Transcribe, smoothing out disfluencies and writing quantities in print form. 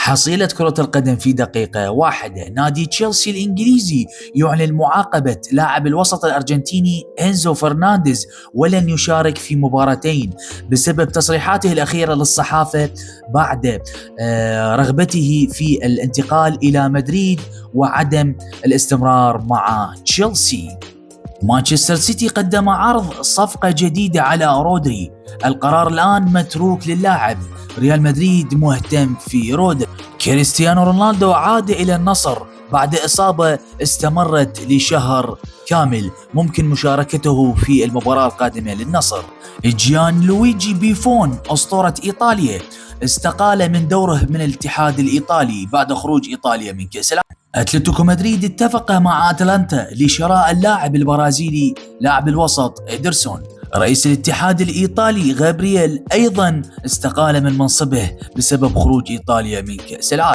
حصيلة كرة القدم في دقيقة واحدة. نادي تشيلسي الإنجليزي يعلن معاقبة لاعب الوسط الأرجنتيني إنزو فرنانديز، ولن يشارك في مباراتين بسبب تصريحاته الأخيرة للصحافة بعد رغبته في الانتقال إلى مدريد وعدم الاستمرار مع تشيلسي. مانشستر سيتي قدم عرض صفقة جديدة على رودري، القرار الآن متروك للاعب. ريال مدريد مهتم في رودري. كريستيانو رونالدو عاد إلى النصر بعد إصابة استمرت لشهر كامل، ممكن مشاركته في المباراة القادمة للنصر. جيان لويجي بيفون أسطورة إيطاليا استقال من دوره من الاتحاد الإيطالي بعد خروج إيطاليا من كأس العالم. أتلتيكو مدريد اتفق مع أتلانتا لشراء اللاعب البرازيلي لاعب الوسط إيدرسون. رئيس الاتحاد الإيطالي غابرييل أيضا استقال من منصبه بسبب خروج إيطاليا من كأس العالم.